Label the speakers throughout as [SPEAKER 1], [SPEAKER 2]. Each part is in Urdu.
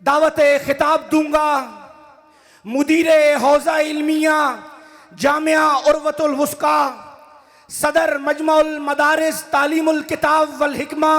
[SPEAKER 1] دعوت خطاب دوں گا مدیر حوزہ علمیہ جامعہ عروۃ الوثقی، صدر مجمع المدارس تعلیم الکتاب والحکمہ،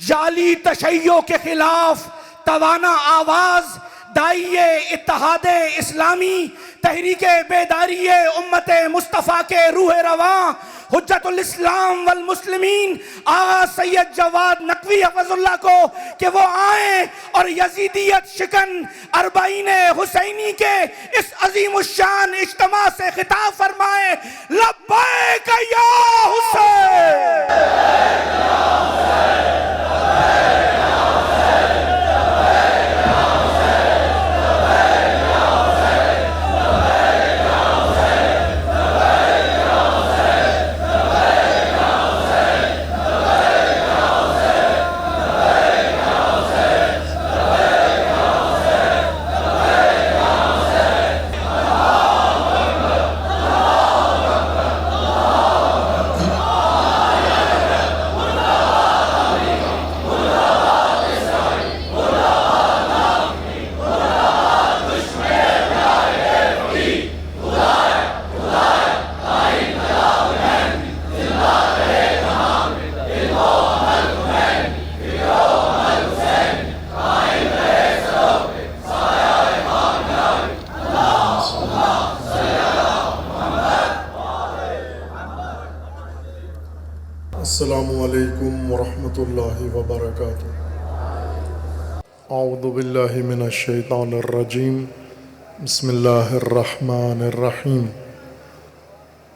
[SPEAKER 1] جعلی تشیع کے خلاف توانا آواز، داعی اتحاد اسلامی، تحریک بیداری امت مصطفیٰ کے روح رواں، حجت الاسلام والمسلمین آغا سید جواد نقوی حفظ اللہ کو کہ وہ آئیں اور یزیدیت شکن اربعین حسینی کے اس عظیم الشان اجتماع سے خطاب فرمائیں، لبیک یا حسین۔
[SPEAKER 2] السلام علیکم ورحمۃ اللہ وبرکاتہ۔ اعوذ باللہ من الشیطان الرجیم، بسم اللہ الرحمن الرحیم۔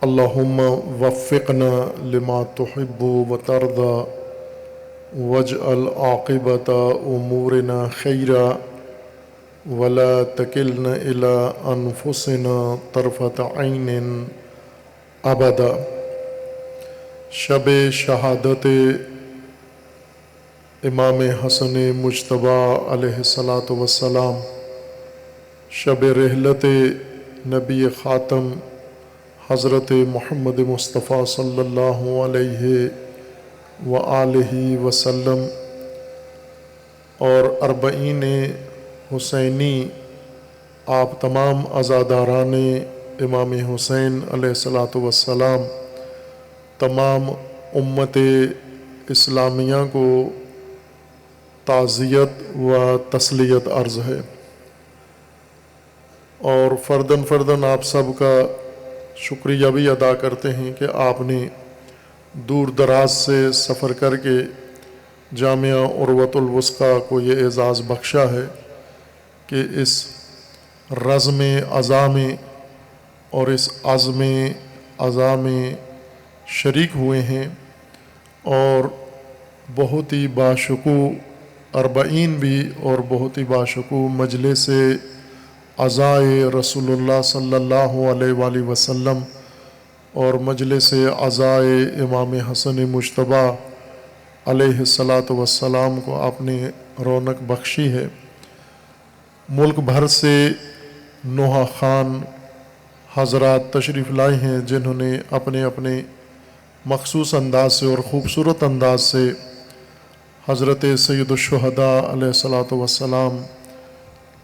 [SPEAKER 2] اللہم وفقنا لما تحب وترضى واجعل عاقبۃ امورنا خیرا ولا تکلنا الی انفسنا طرفۃ عین ابدا۔ شب شہادت امام حسن مجتبیٰ علیہ السلام، شب رحلت نبی خاتم حضرت محمد مصطفیٰ صلی اللہ علیہ وآلہ وسلم اور اربعین حسینی، آپ تمام عزاداران امام حسین علیہ السلام، تمام امت اسلامیہ کو تعزیت و تسلیت عرض ہے، اور فرداً آپ سب کا شکریہ بھی ادا کرتے ہیں کہ آپ نے دور دراز سے سفر کر کے جامعہ عروۃ الوثقی کو یہ اعزاز بخشا ہے کہ اس رزم عزا میں اور اس عزم عزا میں شریک ہوئے ہیں، اور بہت ہی باشکوہ اربعین بھی اور بہت ہی باشکوہ مجلس عزائے رسول اللہ صلی اللہ علیہ وآلہ وسلم اور مجلس عزائے امام حسن مجتبیٰ علیہ السلام کو آپ نے رونق بخشی ہے۔ ملک بھر سے نوحہ خان حضرات تشریف لائے ہیں جنہوں نے اپنے اپنے مخصوص انداز سے اور خوبصورت انداز سے حضرت سید الشہداء علیہ السلام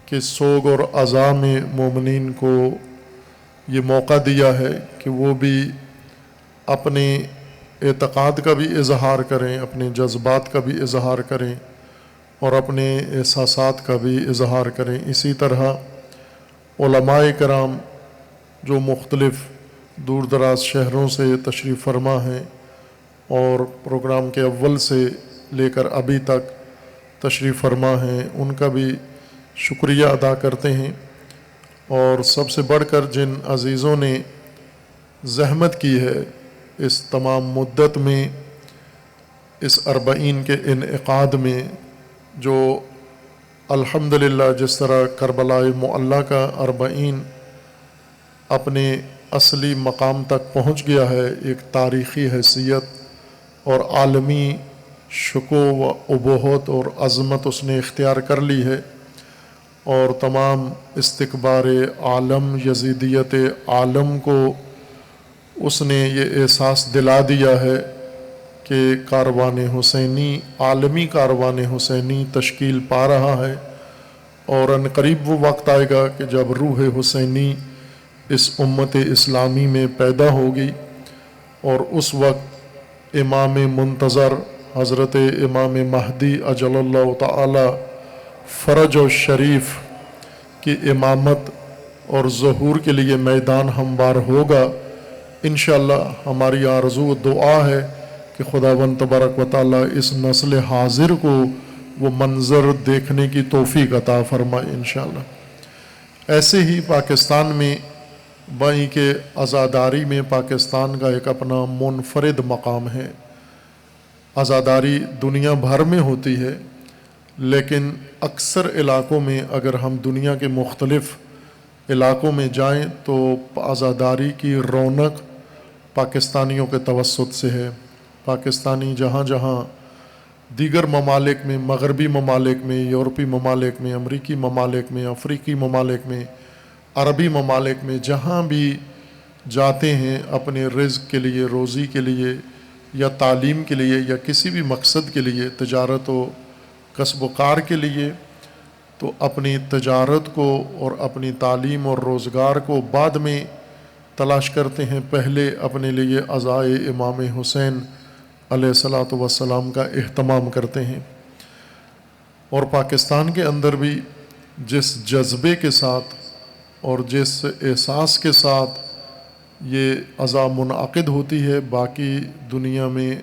[SPEAKER 2] کے سوگ اور عزا میں مومنین کو یہ موقع دیا ہے کہ وہ بھی اپنے اعتقاد کا بھی اظہار کریں، اپنے جذبات کا بھی اظہار کریں اور اپنے احساسات کا بھی اظہار کریں۔ اسی طرح علماء کرام جو مختلف دور دراز شہروں سے تشریف فرما ہیں اور پروگرام کے اول سے لے کر ابھی تک تشریف فرما ہیں، ان کا بھی شکریہ ادا کرتے ہیں، اور سب سے بڑھ کر جن عزیزوں نے زحمت کی ہے اس تمام مدت میں، اس اربعین کے انعقاد میں، جو الحمدللہ جس طرح کربلا معلیٰ کا اربعین اپنے اصلی مقام تک پہنچ گیا ہے، ایک تاریخی حیثیت اور عالمی شکوہ و ابہت اور عظمت اس نے اختیار کر لی ہے، اور تمام استکبار عالم، یزیدیت عالم کو اس نے یہ احساس دلا دیا ہے کہ کاروان حسینی عالمی کاروان حسینی تشکیل پا رہا ہے، اور ان قریب وہ وقت آئے گا کہ جب روح حسینی اس امت اسلامی میں پیدا ہوگی، اور اس وقت امام منتظر حضرت امام مہدی اجل اللہ تعالی فرج و شریف کی امامت اور ظہور کے لیے میدان ہموار ہوگا۔ انشاءاللہ ہماری آرزو و دعا ہے کہ خداوند تبارک و تعالی اس نسل حاضر کو وہ منظر دیکھنے کی توفیق عطا فرمائے انشاءاللہ۔ ایسے ہی پاکستان میں بائیں کے عزاداری میں پاکستان کا ایک اپنا منفرد مقام ہے۔ عزاداری دنیا بھر میں ہوتی ہے، لیکن اکثر علاقوں میں اگر ہم دنیا کے مختلف علاقوں میں جائیں تو عزاداری کی رونق پاکستانیوں کے توسط سے ہے۔ پاکستانی جہاں جہاں دیگر ممالک میں، مغربی ممالک میں، یورپی ممالک میں، امریکی ممالک میں، افریقی ممالک میں، عربی ممالک میں جہاں بھی جاتے ہیں اپنے رزق کے لیے، روزی کے لیے، یا تعلیم کے لیے، یا کسی بھی مقصد کے لیے، تجارت و کسب و کار کے لیے، تو اپنی تجارت کو اور اپنی تعلیم اور روزگار کو بعد میں تلاش کرتے ہیں، پہلے اپنے لیے عزائے امام حسین علیہ الصلاۃ والسلام کا اہتمام کرتے ہیں۔ اور پاکستان کے اندر بھی جس جذبے کے ساتھ اور جس احساس کے ساتھ یہ عزا منعقد ہوتی ہے، باقی دنیا میں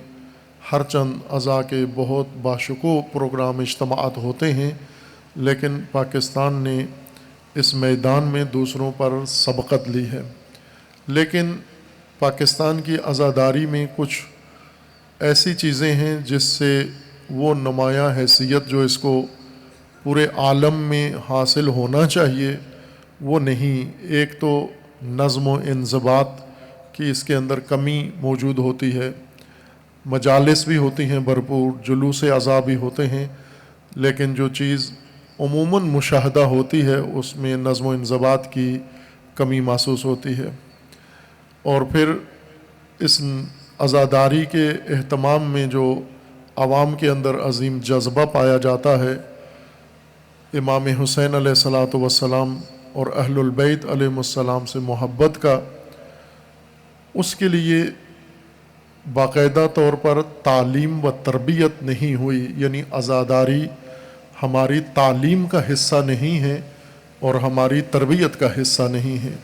[SPEAKER 2] ہر چند عزا کے بہت باشکوہ پروگرام اجتماعات ہوتے ہیں، لیکن پاکستان نے اس میدان میں دوسروں پر سبقت لی ہے۔ لیکن پاکستان کی عزاداری میں کچھ ایسی چیزیں ہیں جس سے وہ نمایاں حیثیت جو اس کو پورے عالم میں حاصل ہونا چاہیے وہ نہیں۔ ایک تو نظم و انضباط کی اس کے اندر کمی موجود ہوتی ہے، مجالس بھی ہوتی ہیں بھرپور، جلوس عزا بھی ہوتے ہیں، لیکن جو چیز عموماً مشاہدہ ہوتی ہے اس میں نظم و انضباط کی کمی محسوس ہوتی ہے۔ اور پھر اس عزاداری کے اہتمام میں جو عوام کے اندر عظیم جذبہ پایا جاتا ہے امام حسین علیہ الصلاۃ والسلام اور اہل البیت علیہ السلام سے محبت کا، اس کے لیے باقاعدہ طور پر تعلیم و تربیت نہیں ہوئی، یعنی عزاداری ہماری تعلیم کا حصہ نہیں ہے اور ہماری تربیت کا حصہ نہیں ہے۔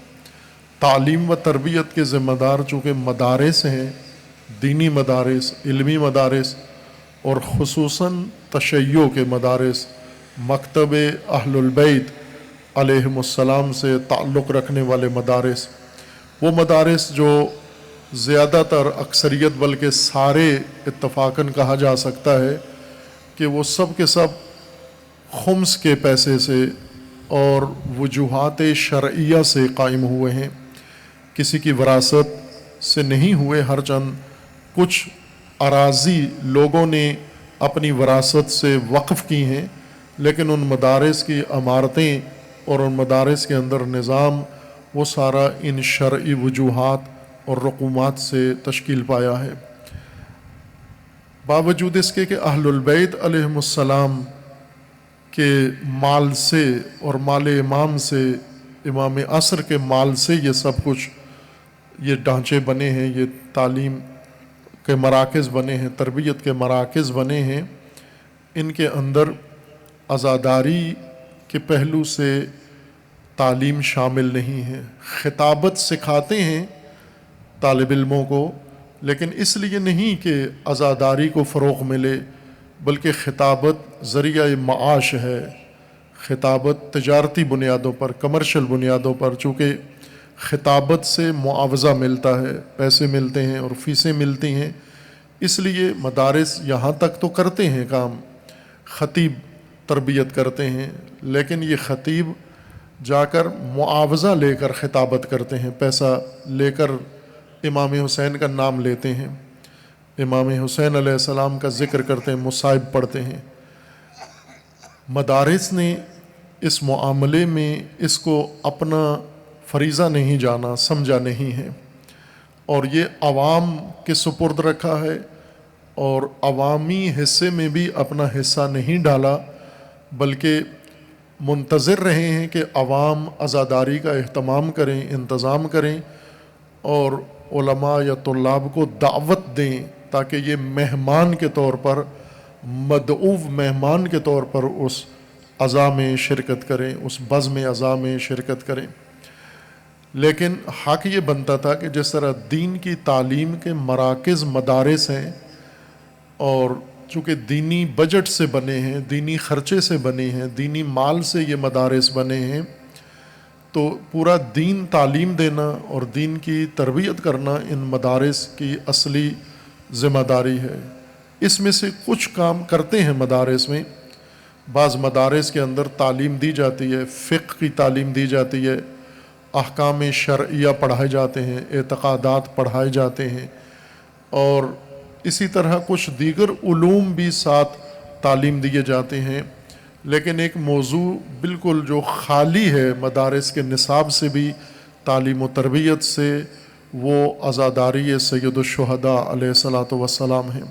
[SPEAKER 2] تعلیم و تربیت کے ذمہ دار چونکہ مدارس ہیں، دینی مدارس، علمی مدارس، اور خصوصاً تشیع کے مدارس، مکتب اہل البیت علیہ السلام سے تعلق رکھنے والے مدارس، وہ مدارس جو زیادہ تر اکثریت بلکہ سارے اتفاقاً کہا جا سکتا ہے کہ وہ سب کے سب خمس کے پیسے سے اور وجوہات شرعیہ سے قائم ہوئے ہیں، کسی کی وراثت سے نہیں ہوئے۔ ہر چند کچھ اراضی لوگوں نے اپنی وراثت سے وقف کی ہیں، لیکن ان مدارس کی عمارتیں اور ان مدارس کے اندر نظام وہ سارا ان شرعی وجوہات اور رقومات سے تشکیل پایا ہے۔ باوجود اس کے کہ اہل البیت علیہ السلام کے مال سے اور مال امام سے، امام عصر کے مال سے یہ سب کچھ، یہ ڈھانچے بنے ہیں، یہ تعلیم کے مراکز بنے ہیں، تربیت کے مراکز بنے ہیں، ان کے اندر عزاداری کے پہلو سے تعلیم شامل نہیں ہے۔ خطابت سکھاتے ہیں طالب علموں کو، لیکن اس لیے نہیں کہ عزاداری کو فروغ ملے، بلکہ خطابت ذریعہ معاش ہے، خطابت تجارتی بنیادوں پر، کمرشل بنیادوں پر، چونکہ خطابت سے معاوضہ ملتا ہے، پیسے ملتے ہیں اور فیسیں ملتی ہیں، اس لیے مدارس یہاں تک تو کرتے ہیں کام، خطیب تربیت کرتے ہیں، لیکن یہ خطیب جا کر معاوضہ لے کر خطابت کرتے ہیں، پیسہ لے کر امام حسین کا نام لیتے ہیں، امام حسین علیہ السلام کا ذکر کرتے ہیں، مصائب پڑھتے ہیں۔ مدارس نے اس معاملے میں اس کو اپنا فریضہ نہیں جانا، سمجھا نہیں ہے، اور یہ عوام کے سپرد رکھا ہے، اور عوامی حصے میں بھی اپنا حصہ نہیں ڈالا، بلکہ منتظر رہے ہیں کہ عوام عزاداری کا اہتمام کریں، انتظام کریں اور علماء یا طلاب کو دعوت دیں تاکہ یہ مہمان کے طور پر، مدعو مہمان کے طور پر اس عزا میں شرکت کریں، اس بزم عزا میں شرکت کریں۔ لیکن حق یہ بنتا تھا کہ جس طرح دین کی تعلیم کے مراکز مدارس ہیں، اور چونکہ دینی بجٹ سے بنے ہیں، دینی خرچے سے بنے ہیں، دینی مال سے یہ مدارس بنے ہیں، تو پورا دین تعلیم دینا اور دین کی تربیت کرنا ان مدارس کی اصلی ذمہ داری ہے۔ اس میں سے کچھ کام کرتے ہیں مدارس میں، بعض مدارس کے اندر تعلیم دی جاتی ہے، فقہ کی تعلیم دی جاتی ہے، احکام شرعیہ پڑھائے جاتے ہیں، اعتقادات پڑھائے جاتے ہیں، اور اسی طرح کچھ دیگر علوم بھی ساتھ تعلیم دیے جاتے ہیں۔ لیکن ایک موضوع بالکل جو خالی ہے مدارس کے نصاب سے بھی، تعلیم و تربیت سے، وہ عزاداری سید الشہداء علیہ الصلاۃ والسلام ہیں۔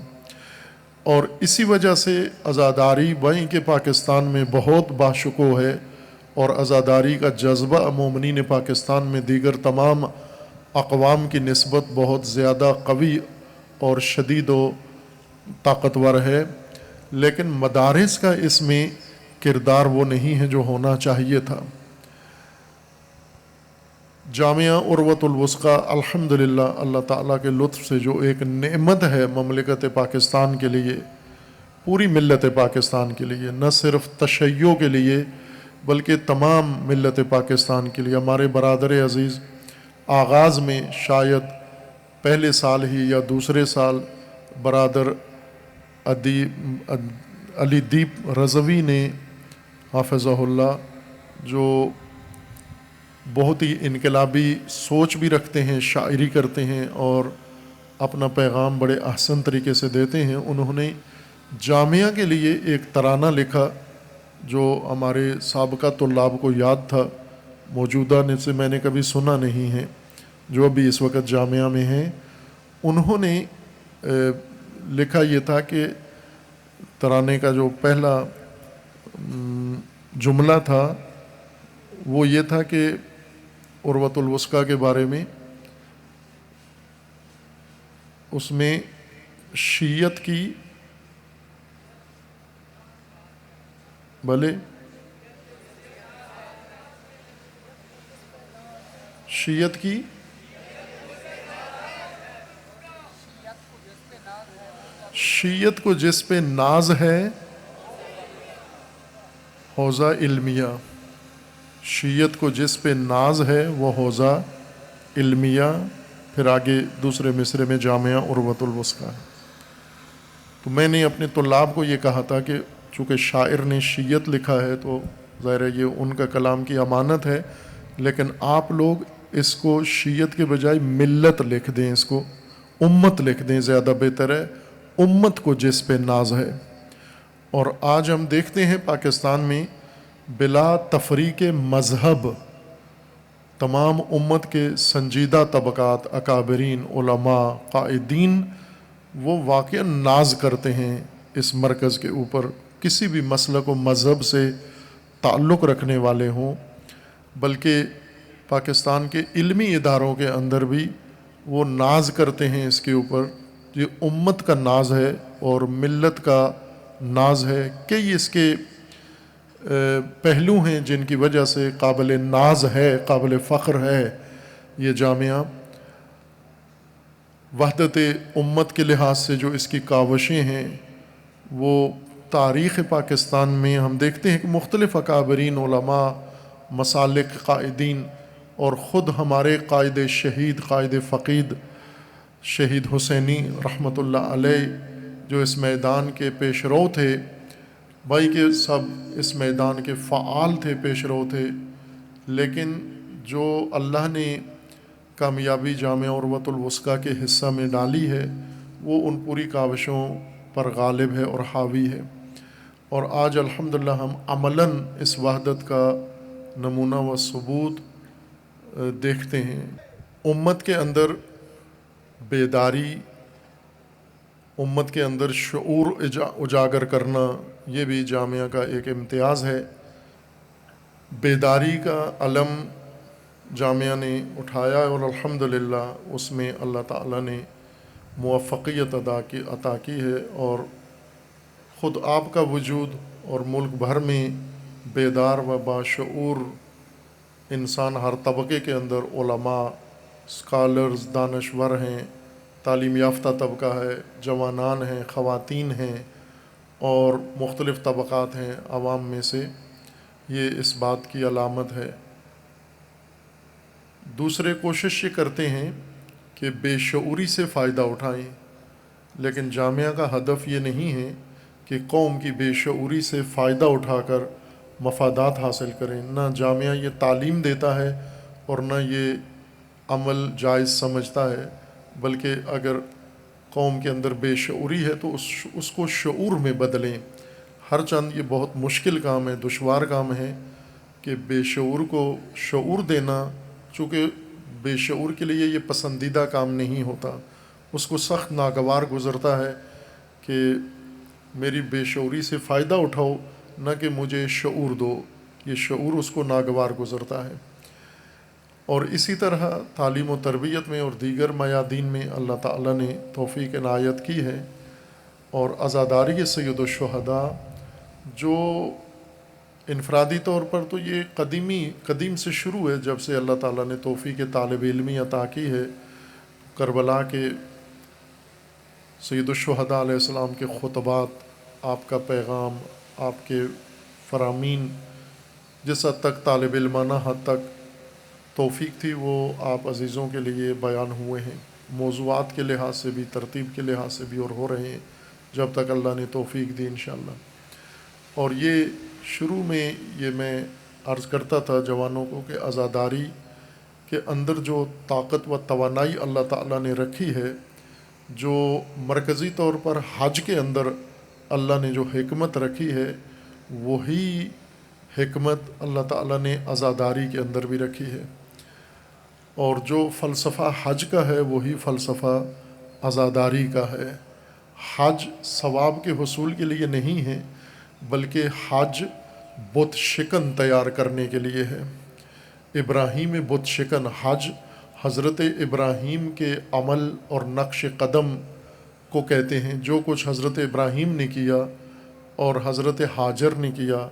[SPEAKER 2] اور اسی وجہ سے عزاداری وہیں کہ پاکستان میں بہت باشکوہ ہے، اور عزاداری کا جذبہ مومنین پاکستان میں دیگر تمام اقوام کی نسبت بہت زیادہ قوی اور شدید و طاقتور ہے، لیکن مدارس کا اس میں کردار وہ نہیں ہے جو ہونا چاہیے تھا۔ جامعہ عروۃ الوثقیٰ الحمدللہ اللہ تعالیٰ کے لطف سے جو ایک نعمت ہے مملکت پاکستان کے لیے، پوری ملت پاکستان کے لیے، نہ صرف تشیع کے لیے بلکہ تمام ملت پاکستان کے لیے۔ ہمارے برادر عزیز آغاز میں شاید پہلے سال ہی یا دوسرے سال برادر علی دیپ رضوی نے حافظہ اللہ، جو بہت ہی انقلابی سوچ بھی رکھتے ہیں، شاعری کرتے ہیں اور اپنا پیغام بڑے احسن طریقے سے دیتے ہیں، انہوں نے جامعہ کے لیے ایک ترانہ لکھا جو ہمارے سابقہ طلاب کو یاد تھا، موجودہ نے سے میں نے کبھی سنا نہیں ہے، جو ابھی اس وقت جامعہ میں ہیں۔ انہوں نے لکھا یہ تھا کہ ترانے کا جو پہلا جملہ تھا وہ یہ تھا کہ عروۃ الوثقیٰ کے بارے میں، اس میں شیعت کی بھلے شیعت کی شیعت کو جس پہ ناز ہے حوزہ علمیہ، شیعت کو جس پہ ناز ہے وہ حوزہ علمیہ، پھر آگے دوسرے مصرے میں جامعہ عروۃ الوثقیٰ ہے۔ تو میں نے اپنے طلاب کو یہ کہا تھا کہ چونکہ شاعر نے شیعت لکھا ہے تو ظاہر ہے یہ ان کا کلام کی امانت ہے، لیکن آپ لوگ اس کو شیعت کے بجائے ملت لکھ دیں، اس کو امت لکھ دیں، زیادہ بہتر ہے، امت کو جس پہ ناز ہے۔ اور آج ہم دیکھتے ہیں پاکستان میں بلا تفریق مذہب تمام امت کے سنجیدہ طبقات، اکابرین، علماء، قائدین، وہ واقعا ناز کرتے ہیں اس مرکز کے اوپر، کسی بھی مسلک و مذہب سے تعلق رکھنے والے ہوں، بلکہ پاکستان کے علمی اداروں کے اندر بھی وہ ناز کرتے ہیں اس کے اوپر۔ یہ امت کا ناز ہے اور ملت کا ناز ہے، کئی اس کے پہلو ہیں جن کی وجہ سے قابل ناز ہے، قابل فخر ہے یہ جامعہ۔ وحدت امت کے لحاظ سے جو اس کی کاوشیں ہیں، وہ تاریخ پاکستان میں ہم دیکھتے ہیں کہ مختلف اکابرین، علماء، مسالک، قائدین، اور خود ہمارے قائد شہید، قائد فقید شہید حسینی رحمۃ اللہ علیہ جو اس میدان کے پیش رو تھے، بھائی کہ سب اس میدان کے فعال تھے، پیش رو تھے، لیکن جو اللہ نے کامیابی جامعہ عروۃ الوثقیٰ کے حصہ میں ڈالی ہے وہ ان پوری کاوشوں پر غالب ہے اور حاوی ہے۔ اور آج الحمدللہ ہم عملاً اس وحدت کا نمونہ و ثبوت دیکھتے ہیں۔ امت کے اندر بیداری، امت کے اندر شعور اجاگر کرنا، یہ بھی جامعہ کا ایک امتیاز ہے۔ بیداری کا علم جامعہ نے اٹھایا اور الحمدللہ اس میں اللہ تعالیٰ نے موفقیت عطا کی ہے، اور خود آپ کا وجود اور ملک بھر میں بیدار و باشعور انسان ہر طبقے کے اندر علماء، اسکالرز، دانشور ہیں، تعلیم یافتہ طبقہ ہے، جوانان ہیں، خواتین ہیں اور مختلف طبقات ہیں عوام میں سے، یہ اس بات کی علامت ہے۔ دوسرے کوشش یہ کرتے ہیں کہ بے شعوری سے فائدہ اٹھائیں، لیکن جامعہ کا ہدف یہ نہیں ہے کہ قوم کی بے شعوری سے فائدہ اٹھا کر مفادات حاصل کریں۔ نہ جامعہ یہ تعلیم دیتا ہے اور نہ یہ عمل جائز سمجھتا ہے، بلکہ اگر قوم کے اندر بے شعوری ہے تو اس کو شعور میں بدلیں۔ ہر چند یہ بہت مشکل کام ہے، دشوار کام ہے کہ بے شعور کو شعور دینا، چونکہ بے شعور کے لیے یہ پسندیدہ کام نہیں ہوتا، اس کو سخت ناگوار گزرتا ہے کہ میری بے شعوری سے فائدہ اٹھاؤ، نہ کہ مجھے شعور دو، یہ شعور اس کو ناگوار گزرتا ہے۔ اور اسی طرح تعلیم و تربیت میں اور دیگر میادین میں اللہ تعالیٰ نے توفیق عنایت کی ہے، اور عزاداری سید الشہداء جو انفرادی طور پر تو یہ قدیم سے شروع ہے، جب سے اللہ تعالیٰ نے توفیق طالب علمی عطا کی ہے۔ کربلا کے سید الشہداء علیہ السلام کے خطبات، آپ کا پیغام، آپ کے فرامین جس حد تک طالب علمانہ حد تک توفیق تھی وہ آپ عزیزوں کے لیے بیان ہوئے ہیں، موضوعات کے لحاظ سے بھی، ترتیب کے لحاظ سے بھی، اور ہو رہے ہیں جب تک اللہ نے توفیق دی انشاءاللہ۔ اور یہ شروع میں یہ میں عرض کرتا تھا جوانوں کو کہ عزاداری کے اندر جو طاقت و توانائی اللہ تعالیٰ نے رکھی ہے، جو مرکزی طور پر حج کے اندر اللہ نے جو حکمت رکھی ہے، وہی حکمت اللہ تعالیٰ نے عزاداری کے اندر بھی رکھی ہے، اور جو فلسفہ حج کا ہے وہی فلسفہ عزاداری کا ہے۔ حج ثواب کے حصول کے لیے نہیں ہے، بلکہ حج بت شکن تیار کرنے کے لیے ہے۔ ابراہیم بت شکن حج حضرت ابراہیم کے عمل اور نقش قدم کو کہتے ہیں۔ جو کچھ حضرت ابراہیم نے کیا اور حضرت ہاجر نے کیا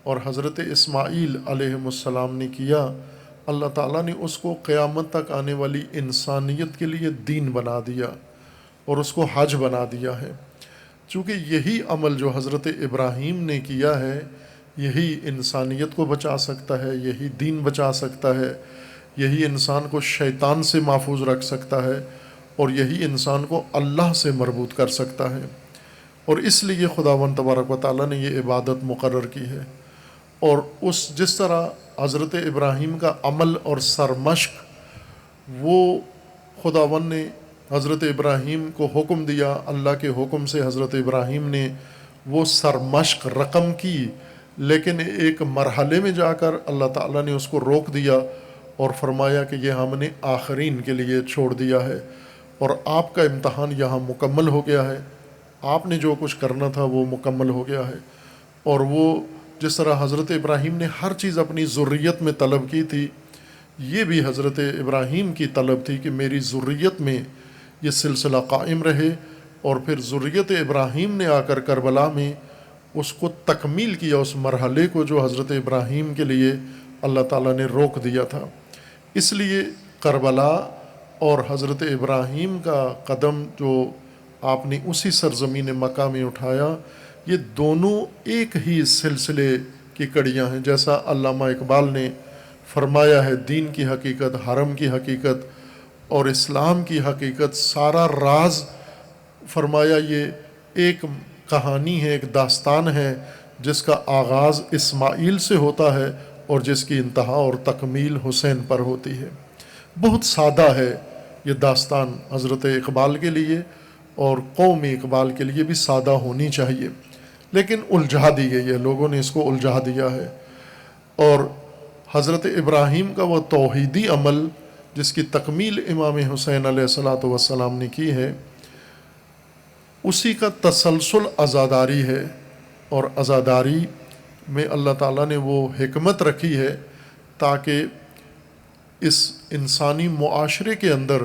[SPEAKER 2] اور حضرت اسماعیل علیہ السلام نے کیا، اللہ تعالیٰ نے اس کو قیامت تک آنے والی انسانیت کے لیے دین بنا دیا اور اس کو حج بنا دیا ہے۔ چونکہ یہی عمل جو حضرت ابراہیم نے کیا ہے، یہی انسانیت کو بچا سکتا ہے، یہی دین بچا سکتا ہے، یہی انسان کو شیطان سے محفوظ رکھ سکتا ہے، اور یہی انسان کو اللہ سے مربوط کر سکتا ہے۔ اور اس لیے خداوند تبارک و تعالیٰ نے یہ عبادت مقرر کی ہے۔ اور جس طرح حضرت ابراہیم کا عمل اور سرمشق، وہ خداوند نے حضرت ابراہیم کو حکم دیا، اللہ کے حکم سے حضرت ابراہیم نے وہ سرمشق رقم کی، لیکن ایک مرحلے میں جا کر اللہ تعالیٰ نے اس کو روک دیا اور فرمایا کہ یہ ہم نے آخرین کے لیے چھوڑ دیا ہے، اور آپ کا امتحان یہاں مکمل ہو گیا ہے، آپ نے جو کچھ کرنا تھا وہ مکمل ہو گیا ہے۔ اور وہ جس طرح حضرت ابراہیم نے ہر چیز اپنی ذریت میں طلب کی تھی، یہ بھی حضرت ابراہیم کی طلب تھی کہ میری ذریت میں یہ سلسلہ قائم رہے، اور پھر ذریت ابراہیم نے آ کر کربلا میں اس کو تکمیل کیا، اس مرحلے کو جو حضرت ابراہیم کے لیے اللہ تعالیٰ نے روک دیا تھا۔ اس لیے کربلا اور حضرت ابراہیم کا قدم جو آپ نے اسی سرزمین مکہ میں اٹھایا، یہ دونوں ایک ہی سلسلے کی کڑیاں ہیں۔ جیسا علامہ اقبال نے فرمایا ہے، دین کی حقیقت، حرم کی حقیقت اور اسلام کی حقیقت، سارا راز، فرمایا یہ ایک کہانی ہے، ایک داستان ہے جس کا آغاز اسماعیل سے ہوتا ہے اور جس کی انتہا اور تکمیل حسین پر ہوتی ہے۔ بہت سادہ ہے یہ داستان حضرت اقبال کے لیے، اور قوم اقبال کے لیے بھی سادہ ہونی چاہیے، لیکن الجھا دی گئی ہے، لوگوں نے اس کو الجھا دیا ہے۔ اور حضرت ابراہیم کا وہ توحیدی عمل جس کی تکمیل امام حسین علیہ السلام نے کی ہے، اسی کا تسلسل عزاداری ہے، اور عزاداری میں اللہ تعالیٰ نے وہ حکمت رکھی ہے تاکہ اس انسانی معاشرے کے اندر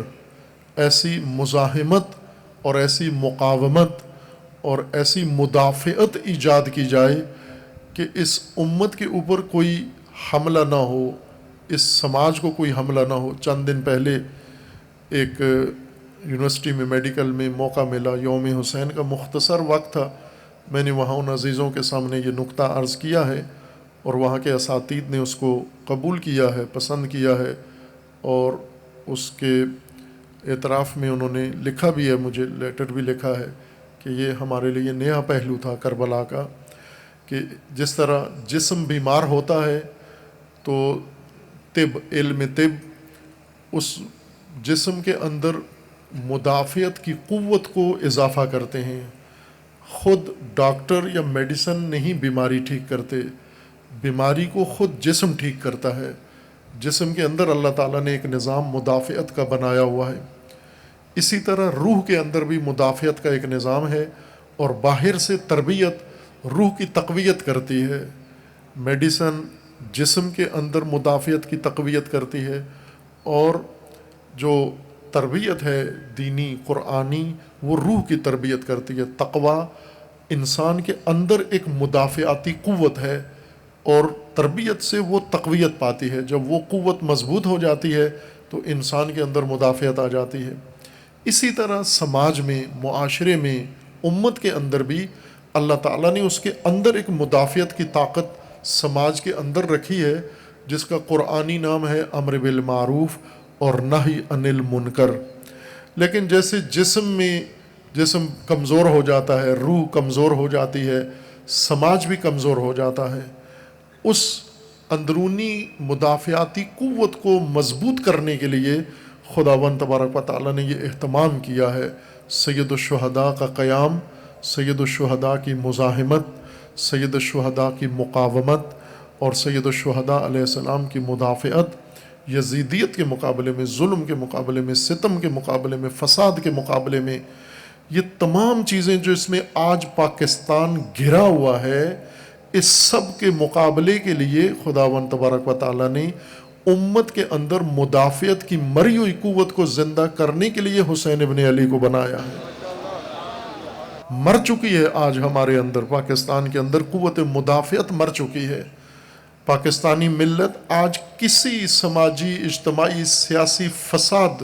[SPEAKER 2] ایسی مزاحمت اور ایسی مقاومت اور ایسی مدافعت ایجاد کی جائے کہ اس امت کے اوپر کوئی حملہ نہ ہو، اس سماج کو کوئی حملہ نہ ہو۔ چند دن پہلے ایک یونیورسٹی میں میڈیکل میں موقع ملا، یوم حسین کا مختصر وقت تھا، میں نے وہاں ان عزیزوں کے سامنے یہ نقطہ عرض کیا ہے اور وہاں کے اساتید نے اس کو قبول کیا ہے، پسند کیا ہے، اور اس کے اعتراف میں انہوں نے لکھا بھی ہے، مجھے لیٹر بھی لکھا ہے کہ یہ ہمارے لیے نیا پہلو تھا کربلا کا، کہ جس طرح جسم بیمار ہوتا ہے تو علم طب اس جسم کے اندر مدافعت کی قوت کو اضافہ کرتے ہیں۔ خود ڈاکٹر یا میڈیسن نہیں بیماری ٹھیک کرتے، بیماری کو خود جسم ٹھیک کرتا ہے۔ جسم کے اندر اللہ تعالیٰ نے ایک نظام مدافعت کا بنایا ہوا ہے، اسی طرح روح کے اندر بھی مدافعت کا ایک نظام ہے، اور باہر سے تربیت روح کی تقویت کرتی ہے۔ میڈیسن جسم کے اندر مدافعت کی تقویت کرتی ہے، اور جو تربیت ہے دینی قرآنی وہ روح کی تربیت کرتی ہے۔ تقویٰ انسان کے اندر ایک مدافعاتی قوت ہے، اور تربیت سے وہ تقویت پاتی ہے۔ جب وہ قوت مضبوط ہو جاتی ہے تو انسان کے اندر مدافعت آ جاتی ہے۔ اسی طرح سماج میں، معاشرے میں، امت کے اندر بھی اللہ تعالیٰ نے اس کے اندر ایک مدافعت کی طاقت سماج کے اندر رکھی ہے، جس کا قرآنی نام ہے امر بالمعروف اور نہی عن المنکر۔ لیکن جیسے جسم کمزور ہو جاتا ہے، روح کمزور ہو جاتی ہے، سماج بھی کمزور ہو جاتا ہے۔ اس اندرونی مدافعاتی قوت کو مضبوط کرنے کے لیے خداوند تبارک و تعالیٰ نے یہ اہتمام کیا ہے۔ سید الشہداء کا قیام، سید الشہداء کی مزاحمت، سید الشہداء کی مقاومت، اور سید الشہداء علیہ السلام کی مدافعت، یزیدیت کے مقابلے میں، ظلم کے مقابلے میں، ستم کے مقابلے میں، فساد کے مقابلے میں، یہ تمام چیزیں جو اس میں آج پاکستان گھرا ہوا ہے، اس سب کے مقابلے کے لیے خداوند تبارک و تعالیٰ نے امت کے اندر مدافعت کی مری ہوئی قوت کو زندہ کرنے کے لیے حسین ابن علی کو بنایا ہے۔ مر چکی ہے آج ہمارے اندر، پاکستان کے اندر قوت مدافعت مر چکی ہے۔ پاکستانی ملت آج کسی سماجی، اجتماعی، سیاسی فساد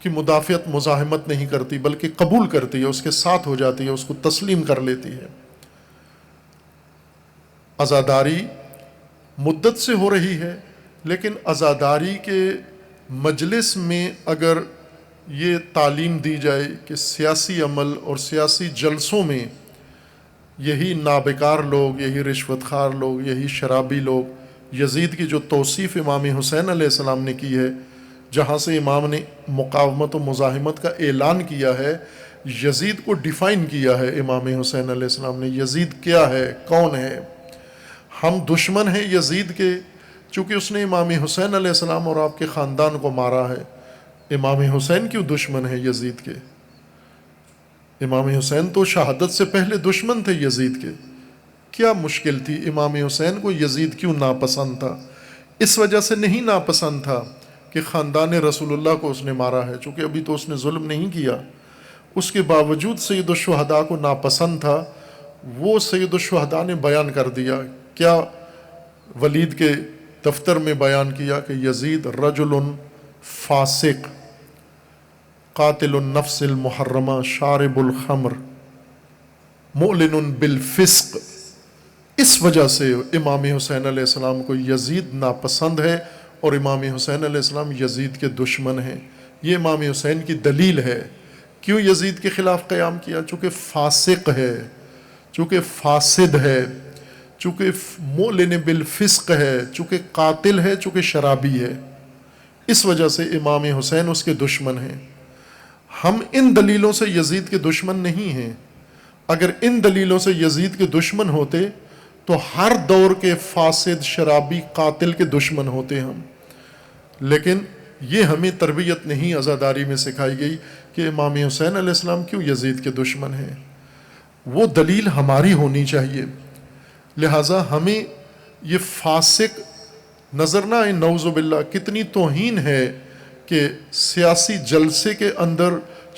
[SPEAKER 2] کی مدافعت، مزاحمت نہیں کرتی، بلکہ قبول کرتی ہے، اس کے ساتھ ہو جاتی ہے، اس کو تسلیم کر لیتی ہے۔ عزاداری مدت سے ہو رہی ہے، لیکن عزاداری کے مجلس میں اگر یہ تعلیم دی جائے کہ سیاسی عمل اور سیاسی جلسوں میں یہی نابکار لوگ، یہی رشوت خوار لوگ، یہی شرابی لوگ، یزید کی جو توصیف امام حسین علیہ السلام نے کی ہے، جہاں سے امام نے مقاومت و مزاحمت کا اعلان کیا ہے، یزید کو ڈیفائن کیا ہے امام حسین علیہ السلام نے، یزید کیا ہے، کون ہے۔ ہم دشمن ہیں یزید کے، چونکہ اس نے امام حسین علیہ السلام اور آپ کے خاندان کو مارا ہے۔ امام حسین کیوں دشمن ہے یزید کے؟ امام حسین تو شہادت سے پہلے دشمن تھے یزید کے۔ کیا مشکل تھی؟ امام حسین کو یزید کیوں ناپسند تھا؟ اس وجہ سے نہیں ناپسند تھا کہ خاندان رسول اللہ کو اس نے مارا ہے، چونکہ ابھی تو اس نے ظلم نہیں کیا۔ اس کے باوجود سید الشہداء کو ناپسند تھا۔ وہ سید الشہداء نے بیان کر دیا، کیا ولید کے دفتر میں بیان کیا کہ یزید رجل فاسق، قاتل النفس المحرمہ، شارب الخمر، معلن بالفسق۔ اس وجہ سے امام حسین علیہ السلام کو یزید ناپسند ہے، اور امام حسین علیہ السلام یزید کے دشمن ہیں۔ یہ امام حسین کی دلیل ہے۔ کیوں یزید کے خلاف قیام کیا؟ چونکہ فاسق ہے، چونکہ فاسد ہے، چونکہ معلن بالفسق ہے، چونکہ قاتل ہے، چونکہ شرابی ہے۔ اس وجہ سے امام حسین اس کے دشمن ہیں۔ ہم ان دلیلوں سے یزید کے دشمن نہیں ہیں۔ اگر ان دلیلوں سے یزید کے دشمن ہوتے تو ہر دور کے فاسد، شرابی، قاتل کے دشمن ہوتے ہم۔ لیکن یہ ہمیں تربیت نہیں عزاداری میں سکھائی گئی کہ امام حسین علیہ السلام کیوں یزید کے دشمن ہیں۔ وہ دلیل ہماری ہونی چاہیے۔ لہٰذا ہمیں یہ فاسق نظر نہ آئے، نعوذ باللہ۔ کتنی توہین ہے کہ سیاسی جلسے کے اندر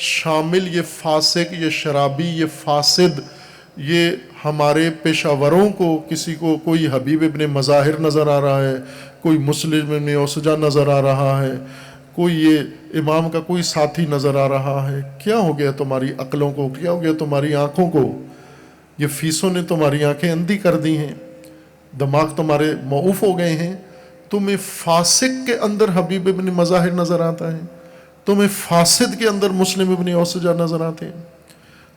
[SPEAKER 2] شامل یہ فاسق، یہ شرابی، یہ فاسد، یہ ہمارے پیشہ وروں کو، کسی کو کوئی حبیب ابن مظاہر نظر آ رہا ہے، کوئی مسلم ابن اوسجا نظر آ رہا ہے، کوئی یہ امام کا کوئی ساتھی نظر آ رہا ہے۔ کیا ہو گیا تمہاری عقلوں کو؟ کیا ہو گیا تمہاری آنکھوں کو؟ یہ فیسوں نے تمہاری آنکھیں اندھی کر دی ہیں، دماغ تمہارے معوف ہو گئے ہیں۔ تمہیں فاسق کے اندر حبیب ابن مظاہر نظر آتا ہے، تمہیں فاسد کے اندر مسلم ابن اوسجا نظر آتے ہیں،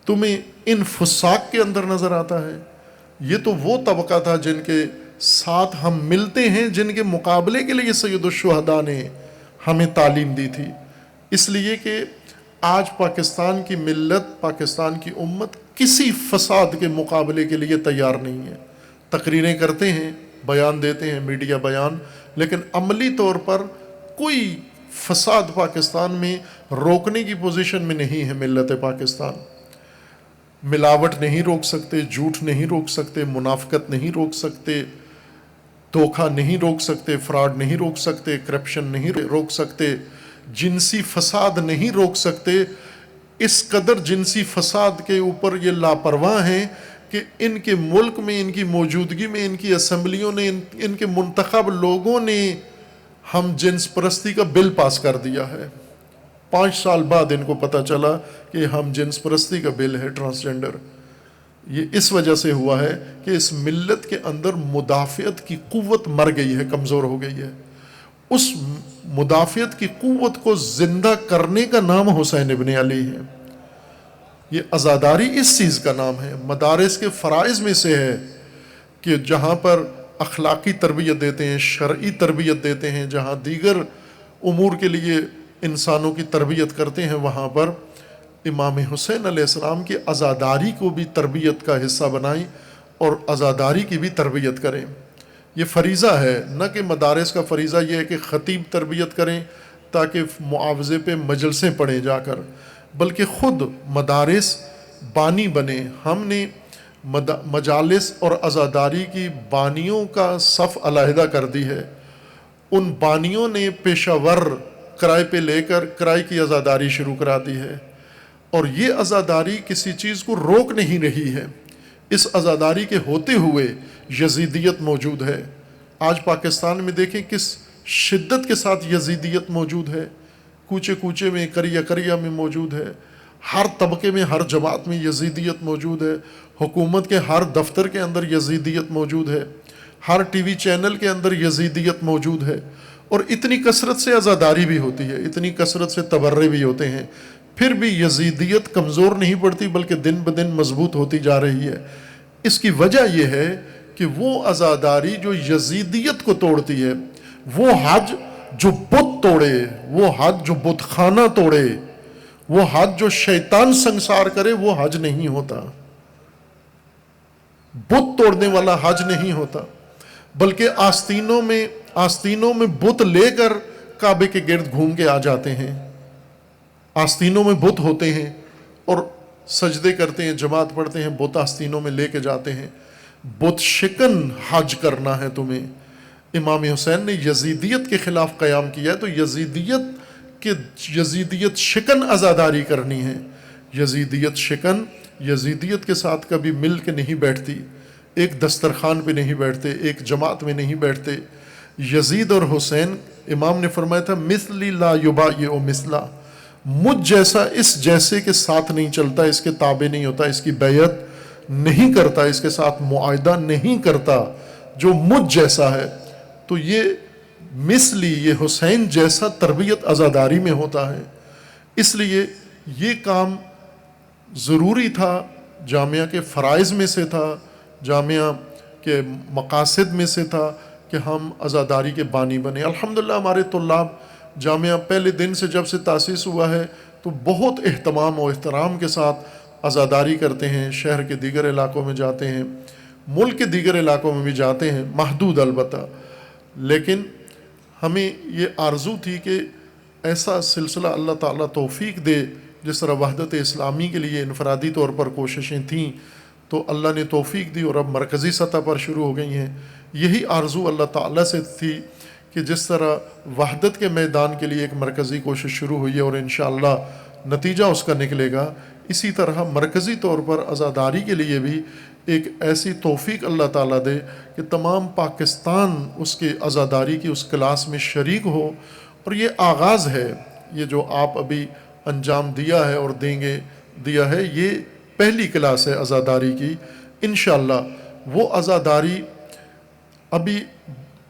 [SPEAKER 2] تمہیں ان فساق کے اندر نظر آتا ہے۔ یہ تو وہ طبقہ تھا جن کے ساتھ ہم ملتے ہیں، جن کے مقابلے کے لیے سید الشہداء نے ہمیں تعلیم دی تھی۔ اس لیے کہ آج پاکستان کی ملت، پاکستان کی امت کسی فساد کے مقابلے کے لیے تیار نہیں ہے۔ تقریریں کرتے ہیں، بیان دیتے ہیں، میڈیا بیان، لیکن عملی طور پر کوئی فساد پاکستان میں روکنے کی پوزیشن میں نہیں ہے ملت پاکستان۔ ملاوٹ نہیں روک سکتے، جھوٹ نہیں روک سکتے، منافقت نہیں روک سکتے، دھوکہ نہیں روک سکتے، فراڈ نہیں روک سکتے، کرپشن نہیں روک سکتے، جنسی فساد نہیں روک سکتے۔ اس قدر جنسی فساد کے اوپر یہ لاپرواہ ہیں کہ ان کے ملک میں، ان کی موجودگی میں، ان کی اسمبلیوں نے، ان کے منتخب لوگوں نے ہم جنس پرستی کا بل پاس کر دیا ہے۔ 5 سال بعد ان کو پتہ چلا کہ ہم جنس پرستی کا بل ہے، ٹرانسجنڈر۔ یہ اس وجہ سے ہوا ہے کہ اس ملت کے اندر مدافعت کی قوت مر گئی ہے، کمزور ہو گئی ہے۔ اس مدافعت کی قوت کو زندہ کرنے کا نام حسین ابن علی ہے۔ یہ عزاداری اس چیز کا نام ہے۔ مدارس کے فرائض میں سے ہے کہ جہاں پر اخلاقی تربیت دیتے ہیں، شرعی تربیت دیتے ہیں، جہاں دیگر امور کے لیے انسانوں کی تربیت کرتے ہیں، وہاں پر امام حسین علیہ السلام کی عزاداری کو بھی تربیت کا حصہ بنائیں اور عزاداری کی بھی تربیت کریں۔ یہ فریضہ ہے، نہ کہ مدارس کا فریضہ یہ ہے کہ خطیب تربیت کریں تاکہ معاوضے پہ مجلسیں پڑھیں جا کر، بلکہ خود مدارس بانی بنے۔ ہم نے مجالس اور عزاداری کی بانیوں کا صف علیحدہ کر دی ہے۔ ان بانیوں نے پیشہ ور کرائے پہ لے کر کرائے کی عزاداری شروع کرا دی ہے، اور یہ عزاداری کسی چیز کو روک نہیں رہی ہے۔ اس عزاداری کے ہوتے ہوئے یزیدیت موجود ہے۔ آج پاکستان میں دیکھیں کس شدت کے ساتھ یزیدیت موجود ہے، کوچے کوچے میں، قریہ قریہ میں موجود ہے، ہر طبقے میں، ہر جماعت میں یزیدیت موجود ہے، حکومت کے ہر دفتر کے اندر یزیدیت موجود ہے، ہر ٹی وی چینل کے اندر یزیدیت موجود ہے، اور اتنی کثرت سے عزاداری بھی ہوتی ہے، اتنی کثرت سے تبرے بھی ہوتے ہیں، پھر بھی یزیدیت کمزور نہیں پڑتی بلکہ دن بدن مضبوط ہوتی جا رہی ہے۔ اس کی وجہ یہ ہے کہ وہ عزاداری جو یزیدیت کو توڑتی ہے، وہ حج جو بت توڑے، وہ حج جو بت خانہ توڑے، وہ حج جو شیطان سنسار کرے، وہ حج نہیں ہوتا۔ بت توڑنے والا حج نہیں ہوتا، بلکہ آستینوں میں بت لے کر کعبے کے گرد گھوم کے آ جاتے ہیں۔ آستینوں میں بت ہوتے ہیں اور سجدے کرتے ہیں، جماعت پڑھتے ہیں، بت آستینوں میں لے کے جاتے ہیں۔ بت شکن حج کرنا ہے تمہیں۔ امام حسین نے یزیدیت کے خلاف قیام کیا ہے، تو یزیدیت شکن عزاداری کرنی ہے۔ یزیدیت شکن، یزیدیت کے ساتھ کبھی مل کے نہیں بیٹھتی، ایک دسترخوان پہ نہیں بیٹھتے، ایک جماعت میں نہیں بیٹھتے۔ یزید اور حسین، امام نے فرمایا تھا مثلی لا یبایع مثلا، مجھ جیسا اس جیسے کے ساتھ نہیں چلتا، اس کے تابع نہیں ہوتا، اس کی بیعت نہیں کرتا، اس کے ساتھ معاہدہ نہیں کرتا جو مجھ جیسا ہے۔ تو یہ مثلی، یہ حسین جیسا تربیت عزاداری میں ہوتا ہے۔ اس لیے یہ کام ضروری تھا، جامعہ کے فرائض میں سے تھا، جامعہ کے مقاصد میں سے تھا کہ ہم عزاداری کے بانی بنے۔ الحمدللہ ہمارے طلاب جامعہ پہلے دن سے جب سے تاسیس ہوا ہے تو بہت اہتمام و احترام کے ساتھ عزاداری کرتے ہیں، شہر کے دیگر علاقوں میں جاتے ہیں، ملک کے دیگر علاقوں میں بھی جاتے ہیں، محدود البتہ، لیکن ہمیں یہ آرزو تھی کہ ایسا سلسلہ اللہ تعالیٰ توفیق دے، جس طرح وحدت اسلامی کے لیے انفرادی طور پر کوششیں تھیں، تو اللہ نے توفیق دی اور اب مرکزی سطح پر شروع ہو گئی ہیں. یہی آرزو اللہ تعالیٰ سے تھی کہ جس طرح وحدت کے میدان کے لیے ایک مرکزی کوشش شروع ہوئی ہے اور انشاءاللہ نتیجہ اس کا نکلے گا، اسی طرح مرکزی طور پر عزاداری کے لیے بھی ایک ایسی توفیق اللہ تعالیٰ دے کہ تمام پاکستان اس کے عزاداری کی اس کلاس میں شریک ہو. اور یہ آغاز ہے، یہ جو آپ ابھی انجام دیا ہے اور دیا ہے، یہ پہلی کلاس ہے عزاداری کی. انشاءاللہ وہ عزاداری ابھی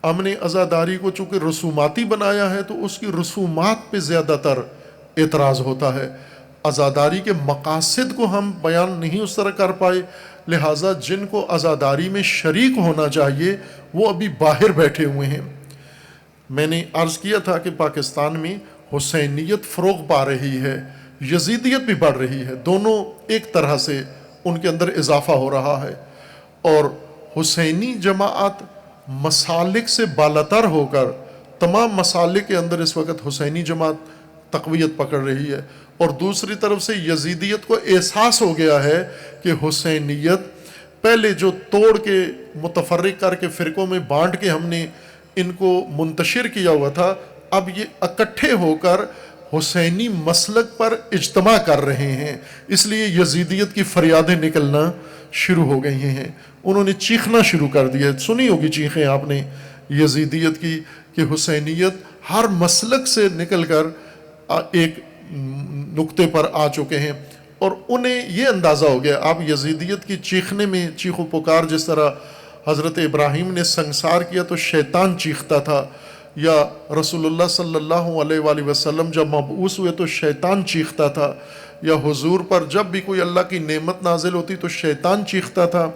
[SPEAKER 2] ہم نے عزاداری کو چونکہ رسوماتی بنایا ہے تو اس کی رسومات پہ زیادہ تر اعتراض ہوتا ہے. عزاداری کے مقاصد کو ہم بیان نہیں اس طرح کر پائے، لہٰذا جن کو عزاداری میں شریک ہونا چاہیے وہ ابھی باہر بیٹھے ہوئے ہیں. میں نے عرض کیا تھا کہ پاکستان میں حسینیت فروغ پا رہی ہے، یزیدیت بھی بڑھ رہی ہے، دونوں ایک طرح سے ان کے اندر اضافہ ہو رہا ہے. اور حسینی جماعت مسالک سے بالاتر ہو کر تمام مسالک کے اندر اس وقت حسینی جماعت تقویت پکڑ رہی ہے. اور دوسری طرف سے یزیدیت کو احساس ہو گیا ہے کہ حسینیت پہلے جو توڑ کے متفرق کر کے فرقوں میں بانٹ کے ہم نے ان کو منتشر کیا ہوا تھا، اب یہ اکٹھے ہو کر حسینی مسلک پر اجتماع کر رہے ہیں. اس لیے یزیدیت کی فریادیں نکلنا شروع ہو گئی ہیں، انہوں نے چیخنا شروع کر دیا. سنی ہوگی چیخیں آپ نے یزیدیت کی کہ حسینیت ہر مسلک سے نکل کر ایک نقطے پر آ چکے ہیں اور انہیں یہ اندازہ ہو گیا. آپ یزیدیت کی چیخنے میں چیخ و پکار، جس طرح حضرت ابراہیم نے سنگسار کیا تو شیطان چیختا تھا، یا رسول اللہ صلی اللہ علیہ وآلہ وسلم جب مبعوث ہوئے تو شیطان چیختا تھا، یا حضور پر جب بھی کوئی اللہ کی نعمت نازل ہوتی تو شیطان چیختا تھا.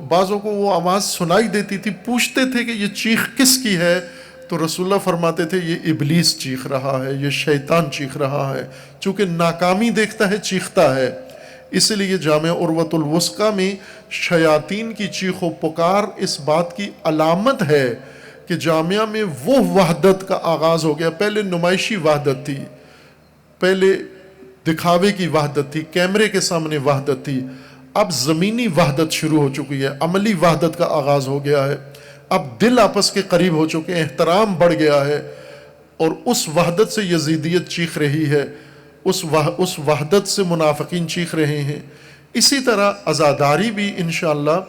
[SPEAKER 2] بعضوں کو وہ آواز سنائی دیتی تھی، پوچھتے تھے کہ یہ چیخ کس کی ہے؟ تو رسول اللہ فرماتے تھے یہ ابلیس چیخ رہا ہے، یہ شیطان چیخ رہا ہے. چونکہ ناکامی دیکھتا ہے چیختا ہے. اس لیے جامع عروۃ الوثقیٰ میں شیاطین کی چیخ و پکار اس بات کی علامت ہے کہ جامعہ میں وہ وحدت کا آغاز ہو گیا. پہلے نمائشی وحدت تھی، پہلے دکھاوے کی وحدت تھی، کیمرے کے سامنے وحدت تھی. اب زمینی وحدت شروع ہو چکی ہے، عملی وحدت کا آغاز ہو گیا ہے. اب دل آپس کے قریب ہو چکے ہیں، احترام بڑھ گیا ہے، اور اس وحدت سے یزیدیت چیخ رہی ہے، اس وحدت سے منافقین چیخ رہے ہیں. اسی طرح عزاداری بھی انشاءاللہ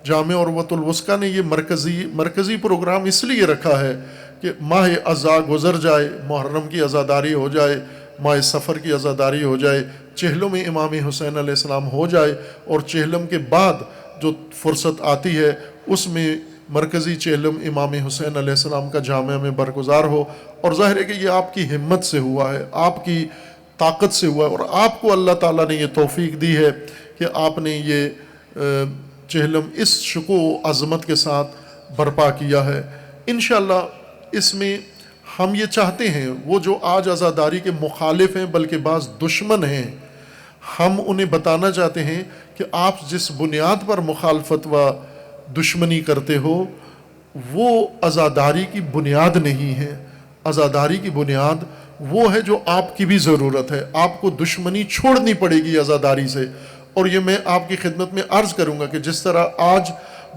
[SPEAKER 2] جامع عروۃ الوثقیٰ نے یہ مرکزی پروگرام اس لیے رکھا ہے کہ ماہ عزا گزر جائے، محرم کی عزاداری ہو جائے، ماہ سفر کی عزاداری ہو جائے، چہلم امام حسین علیہ السلام ہو جائے، اور چہلم کے بعد جو فرصت آتی ہے اس میں مرکزی چہلم امام حسین علیہ السلام کا جامعہ میں برگزار ہو. اور ظاہر ہے کہ یہ آپ کی ہمت سے ہوا ہے، آپ کی طاقت سے ہوا ہے، اور آپ کو اللہ تعالیٰ نے یہ توفیق دی ہے کہ آپ نے یہ چہلم اس شکوہ و عظمت کے ساتھ برپا کیا ہے. انشاءاللہ اس میں ہم یہ چاہتے ہیں، وہ جو آج عزاداری کے مخالف ہیں بلکہ بعض دشمن ہیں، ہم انہیں بتانا چاہتے ہیں کہ آپ جس بنیاد پر مخالفت و دشمنی کرتے ہو وہ عزاداری کی بنیاد نہیں ہے. عزاداری کی بنیاد وہ ہے جو آپ کی بھی ضرورت ہے. آپ کو دشمنی چھوڑنی پڑے گی عزاداری سے. اور یہ میں آپ کی خدمت میں عرض کروں گا کہ جس طرح آج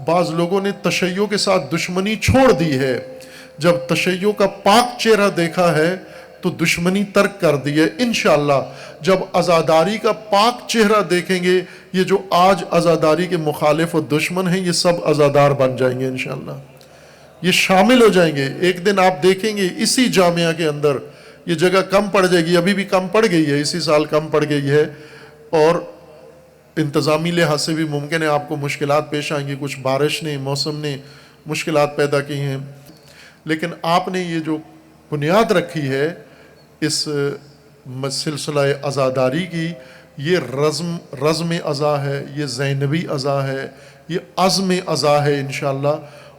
[SPEAKER 2] بعض لوگوں نے تشیع کے ساتھ دشمنی چھوڑ دی ہے، جب تشیع کا پاک چہرہ دیکھا ہے تو دشمنی ترک کر دی ہے. انشاءاللہ جب عزاداری کا پاک چہرہ دیکھیں گے، یہ جو آج عزاداری کے مخالف و دشمن ہیں یہ سب عزادار بن جائیں گے انشاءاللہ، یہ شامل ہو جائیں گے. ایک دن آپ دیکھیں گے اسی جامعہ کے اندر یہ جگہ کم پڑ جائے گی، ابھی بھی کم پڑ گئی ہے، اسی سال کم پڑ گئی ہے، اور انتظامی لحاظ سے بھی ممکن ہے آپ کو مشکلات پیش آئیں گی، کچھ بارش نے، موسم نے مشکلات پیدا کی ہیں. لیکن آپ نے یہ جو بنیاد رکھی ہے اس سلسلہ عزاداری کی، یہ رزم عزا ہے، یہ زینبی عزا ہے، یہ عزم عزا ہے انشاءاللہ.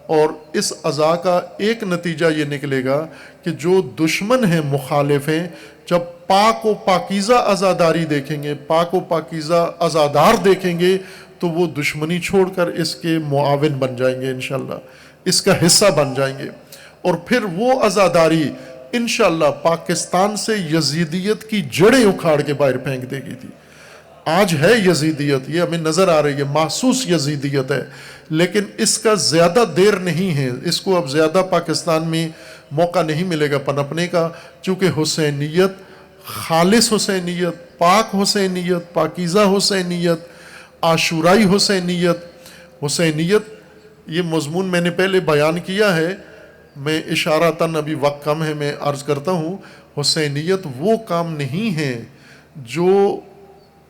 [SPEAKER 2] اور اس عزا کا ایک نتیجہ یہ نکلے گا کہ جو دشمن ہیں، مخالف ہیں، جب پاک و پاکیزہ عزاداری دیکھیں گے، پاک و پاکیزہ عزادار دیکھیں گے تو وہ دشمنی چھوڑ کر اس کے معاون بن جائیں گے انشاءاللہ، اس کا حصہ بن جائیں گے. اور پھر وہ عزاداری انشاءاللہ پاکستان سے یزیدیت کی جڑیں اکھاڑ کے باہر پھینک دے گی تھی. آج ہے یزیدیت، یہ ہمیں نظر آ رہی ہے، محسوس یزیدیت ہے، لیکن اس کا زیادہ دیر نہیں ہے، اس کو اب زیادہ پاکستان میں موقع نہیں ملے گا پنپنے کا، چونکہ حسینیت، خالص حسینیت، پاک حسینیت، پاکیزہ حسینیت، عاشورائی حسینیت، حسینیت یہ مضمون میں نے پہلے بیان کیا ہے، میں اشارتاً ابھی وقت کم ہے میں عرض کرتا ہوں، حسینیت وہ کام نہیں ہے جو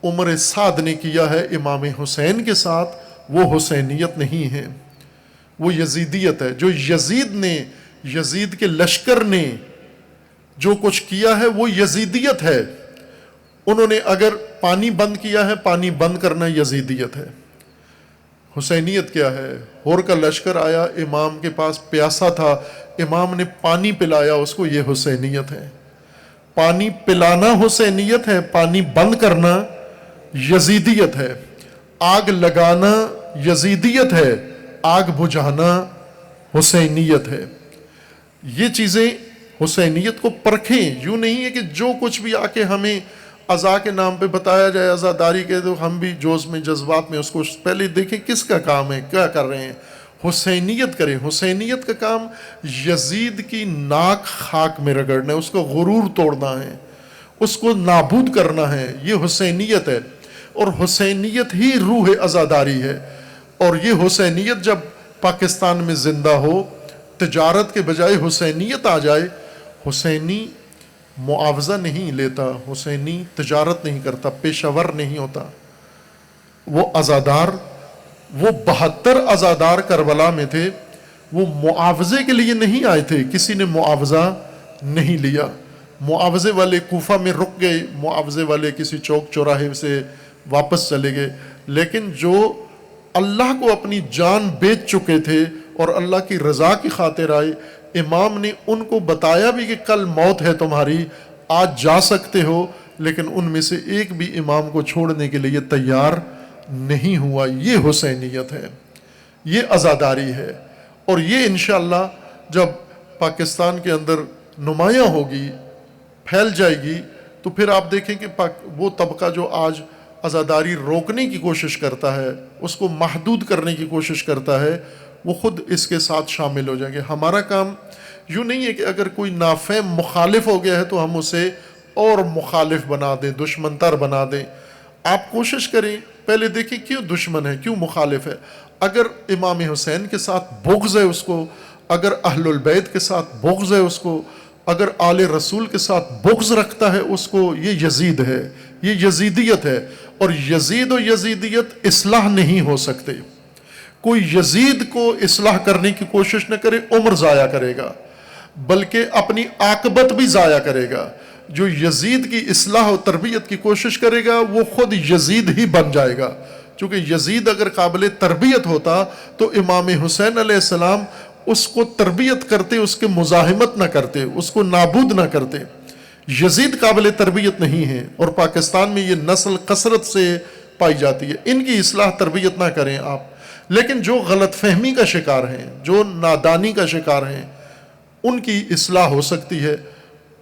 [SPEAKER 2] عمر سعد نے کیا ہے امام حسین کے ساتھ، وہ حسینیت نہیں ہے، وہ یزیدیت ہے۔ جو یزید نے، یزید کے لشکر نے جو کچھ کیا ہے وہ یزیدیت ہے۔ انہوں نے اگر پانی بند کیا ہے، پانی بند کرنا یزیدیت ہے۔ حسینیت کیا ہے؟ ہور کا لشکر آیا، امام کے پاس پیاسا تھا، امام نے پانی پلایا اس کو، یہ حسینیت ہے۔ پانی پلانا حسینیت ہے، پانی بند کرنا یزیدیت ہے۔ آگ لگانا یزیدیت ہے، آگ بجھانا حسینیت ہے۔ یہ چیزیں حسینیت کو پرکھیں، یوں نہیں ہے کہ جو کچھ بھی آ کے ہمیں عزا کے نام پہ بتایا جائے، عزاداری کے، تو ہم بھی جوش میں جذبات میں اس کو پہلے دیکھیں کس کا کام ہے، کیا کر رہے ہیں، حسینیت کریں۔ حسینیت کا کام یزید کی ناک خاک میں رگڑنا ہے، اس کو غرور توڑنا ہے، اس کو نابود کرنا ہے، یہ حسینیت ہے۔ اور حسینیت ہی روح عزاداری ہے۔ اور یہ حسینیت جب پاکستان میں زندہ ہو، تجارت کے بجائے حسینیت آ جائے، حسینی معاوضہ نہیں لیتا، حسینی تجارت نہیں کرتا، پیشہ ور نہیں ہوتا، وہ عزادار، وہ 72 عزادار کربلا میں تھے، وہ معاوضے کے لیے نہیں آئے تھے، کسی نے معاوضہ نہیں لیا۔ معاوضے والے کوفہ میں رک گئے، معاوضے والے کسی چوک چوراہے سے واپس چلے گئے، لیکن جو اللہ کو اپنی جان بیچ چکے تھے اور اللہ کی رضا کی خاطر آئے، امام نے ان کو بتایا بھی کہ کل موت ہے تمہاری، آج جا سکتے ہو، لیکن ان میں سے ایک بھی امام کو چھوڑنے کے لیے تیار نہیں ہوا۔ یہ حسینیت ہے، یہ عزاداری ہے۔ اور یہ انشاءاللہ جب پاکستان کے اندر نمایاں ہوگی، پھیل جائے گی، تو پھر آپ دیکھیں کہ وہ طبقہ جو آج عزاداری روکنے کی کوشش کرتا ہے، اس کو محدود کرنے کی کوشش کرتا ہے، وہ خود اس کے ساتھ شامل ہو جائیں گے۔ ہمارا کام یوں نہیں ہے کہ اگر کوئی نافہم مخالف ہو گیا ہے تو ہم اسے اور مخالف بنا دیں، دشمن تر بنا دیں۔ آپ کوشش کریں، پہلے دیکھیں کیوں دشمن ہے، کیوں مخالف ہے۔ اگر امام حسین کے ساتھ بغض ہے اس کو، اگر اہل البیت کے ساتھ بغض ہے اس کو، اگر آل رسول کے ساتھ بغض رکھتا ہے اس کو، یہ یزید ہے، یہ یزیدیت ہے۔ اور یزید و یزیدیت اصلاح نہیں ہو سکتے۔ کوئی یزید کو اصلاح کرنے کی کوشش نہ کرے، عمر ضائع کرے گا، بلکہ اپنی عاقبت بھی ضائع کرے گا۔ جو یزید کی اصلاح و تربیت کی کوشش کرے گا وہ خود یزید ہی بن جائے گا، چونکہ یزید اگر قابل تربیت ہوتا تو امام حسین علیہ السلام اس کو تربیت کرتے، اس کے مزاحمت نہ کرتے، اس کو نابود نہ کرتے۔ یزید قابل تربیت نہیں ہے، اور پاکستان میں یہ نسل کثرت سے پائی جاتی ہے۔ ان کی اصلاح تربیت نہ کریں آپ، لیکن جو غلط فہمی کا شکار ہیں، جو نادانی کا شکار ہیں، ان کی اصلاح ہو سکتی ہے۔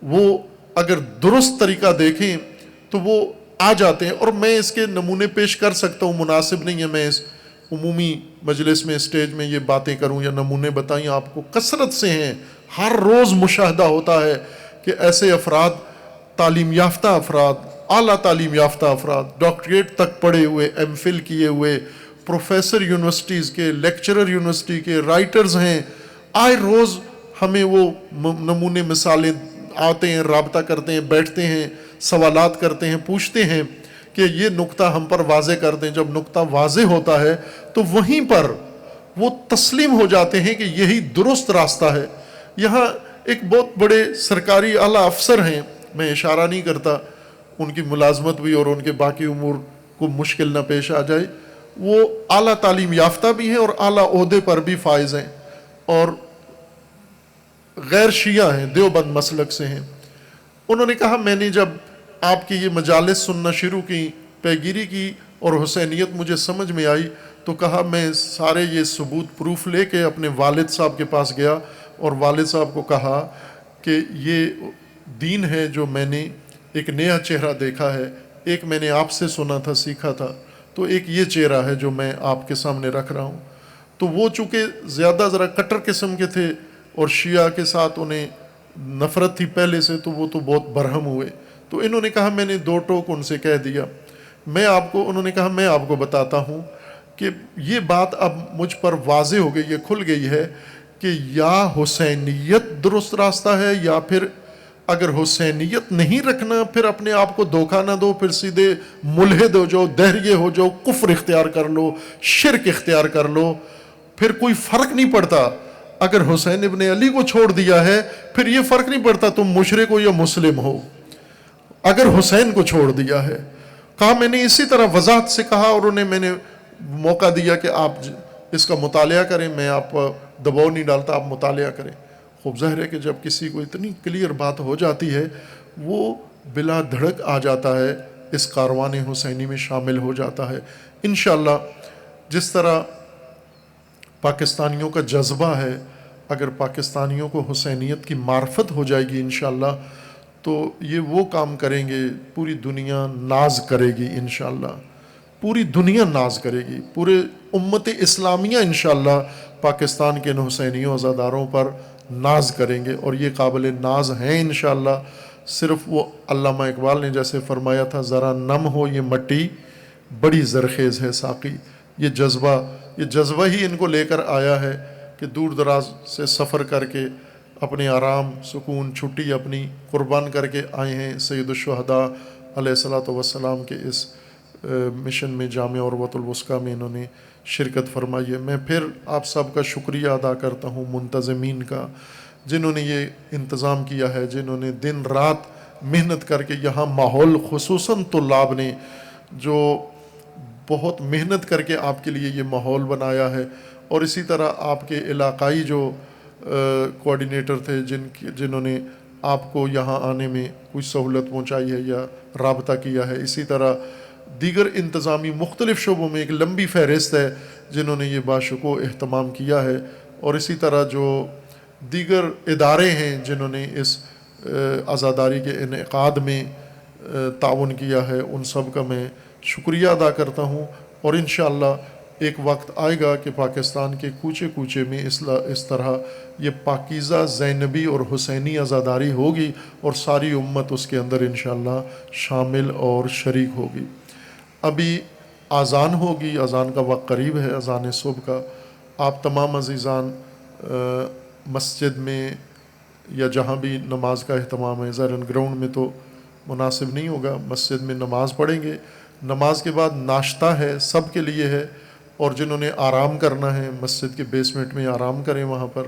[SPEAKER 2] وہ اگر درست طریقہ دیکھیں تو وہ آ جاتے ہیں۔ اور میں اس کے نمونے پیش کر سکتا ہوں، مناسب نہیں ہے میں اس عمومی مجلس میں، اسٹیج میں یہ باتیں کروں یا نمونے بتائیں آپ کو، کثرت سے ہیں، ہر روز مشاہدہ ہوتا ہے کہ ایسے افراد، تعلیم یافتہ افراد، اعلیٰ تعلیم یافتہ افراد، ڈاکٹریٹ تک پڑھے ہوئے، ایم فل کیے ہوئے، پروفیسر یونیورسٹیز کے، لیکچرر یونیورسٹی کے، رائٹرز ہیں، آئے روز ہمیں وہ نمونے مثالیں آتے ہیں، رابطہ کرتے ہیں، بیٹھتے ہیں، سوالات کرتے ہیں، پوچھتے ہیں کہ یہ نقطہ ہم پر واضح کر دیں۔ جب نقطہ واضح ہوتا ہے تو وہیں پر وہ تسلیم ہو جاتے ہیں کہ یہی درست راستہ ہے۔ یہاں ایک بہت بڑے سرکاری اعلیٰ افسر ہیں، میں اشارہ نہیں کرتا، ان کی ملازمت بھی اور ان کے باقی امور کو مشکل نہ پیش آ جائے، وہ اعلیٰ تعلیم یافتہ بھی ہیں اور اعلیٰ عہدے پر بھی فائز ہیں، اور غیر شیعہ ہیں، دیوبند مسلک سے ہیں۔ انہوں نے کہا میں نے جب آپ کی یہ مجالس سننا شروع کی، پیگیری کی، اور حسینیت مجھے سمجھ میں آئی، تو کہا میں سارے یہ ثبوت پروف لے کے اپنے والد صاحب کے پاس گیا، اور والد صاحب کو کہا کہ یہ دین ہے جو میں نے ایک نیا چہرہ دیکھا ہے، ایک میں نے آپ سے سنا تھا، سیکھا تھا، تو ایک یہ چہرہ ہے جو میں آپ کے سامنے رکھ رہا ہوں۔ تو وہ چونکہ زیادہ ذرا کٹر قسم کے تھے اور شیعہ کے ساتھ انہیں نفرت تھی پہلے سے، تو وہ تو بہت برہم ہوئے، تو انہوں نے کہا میں نے 2 ٹوک ان سے کہہ دیا، انہوں نے کہا میں آپ کو بتاتا ہوں کہ یہ بات اب مجھ پر واضح ہو گئی، یہ کھل گئی ہے کہ یا حسینیت درست راستہ ہے، یا پھر اگر حسینیت نہیں رکھنا پھر اپنے آپ کو دھوکہ نہ دو، پھر سیدھے ملحد ہو جاؤ، دہریے ہو جاؤ، کفر اختیار کر لو، شرک اختیار کر لو، پھر کوئی فرق نہیں پڑتا۔ اگر حسین ابن علی کو چھوڑ دیا ہے پھر یہ فرق نہیں پڑتا تم مشرک ہو یا مسلم ہو، اگر حسین کو چھوڑ دیا ہے۔ کہا میں نے اسی طرح وضاحت سے کہا، اور انہیں میں نے موقع دیا کہ آپ اس کا مطالعہ کریں، میں آپ دباؤ نہیں ڈالتا، آپ مطالعہ کریں۔ خوب ظاہر ہے کہ جب کسی کو اتنی کلیئر بات ہو جاتی ہے وہ بلا دھڑک آ جاتا ہے، اس کاروان حسینی میں شامل ہو جاتا ہے۔ انشاءاللہ جس طرح پاکستانیوں کا جذبہ ہے، اگر پاکستانیوں کو حسینیت کی معرفت ہو جائے گی انشاءاللہ تو یہ وہ کام کریں گے، پوری دنیا ناز کرے گی انشاءاللہ، پوری دنیا ناز کرے گی، پورے امت اسلامیہ انشاءاللہ پاکستان کے ان حسینیوں عزاداروں پر ناز کریں گے، اور یہ قابل ناز ہیں انشاءاللہ۔ صرف وہ علامہ اقبال نے جیسے فرمایا تھا، ذرا نم ہو یہ مٹی بڑی زرخیز ہے ساقی، یہ جذبہ ہی ان کو لے کر آیا ہے کہ دور دراز سے سفر کر کے اپنے آرام سکون چھٹی اپنی قربان کر کے آئے ہیں سید الشہداء علیہ الصلوۃ والسلام کے اس مشن میں، جامعہ عروۃ الوثقیٰ میں انہوں نے شرکت فرمائی ہے۔ میں پھر آپ سب کا شکریہ ادا کرتا ہوں، منتظمین کا، جنہوں نے یہ انتظام کیا ہے، جنہوں نے دن رات محنت کر کے یہاں ماحول، خصوصاً طلاب نے جو بہت محنت کر کے آپ کے لیے یہ ماحول بنایا ہے، اور اسی طرح آپ کے علاقائی جو کوآرڈینیٹر تھے جنہوں نے آپ کو یہاں آنے میں کوئی سہولت پہنچائی ہے یا رابطہ کیا ہے، اسی طرح دیگر انتظامی مختلف شعبوں میں ایک لمبی فہرست ہے جنہوں نے یہ باشکوہ اہتمام کیا ہے، اور اسی طرح جو دیگر ادارے ہیں جنہوں نے اس عزاداری کے انعقاد میں تعاون کیا ہے، ان سب کا میں شکریہ ادا کرتا ہوں۔ اور انشاءاللہ ایک وقت آئے گا کہ پاکستان کے کوچے کوچے میں اس طرح یہ پاکیزہ زینبی اور حسینی عزاداری ہوگی، اور ساری امت اس کے اندر انشاءاللہ شامل اور شریک ہوگی۔ ابھی اذان ہوگی، اذان کا وقت قریب ہے، اذان صبح کا۔ آپ تمام عزیزان مسجد میں یا جہاں بھی نماز کا اہتمام ہے، ظاہراً گراؤنڈ میں تو مناسب نہیں ہوگا، مسجد میں نماز پڑھیں گے، نماز کے بعد ناشتہ ہے، سب کے لیے ہے، اور جنہوں نے آرام کرنا ہے مسجد کے بیسمنٹ میں آرام کریں وہاں پر،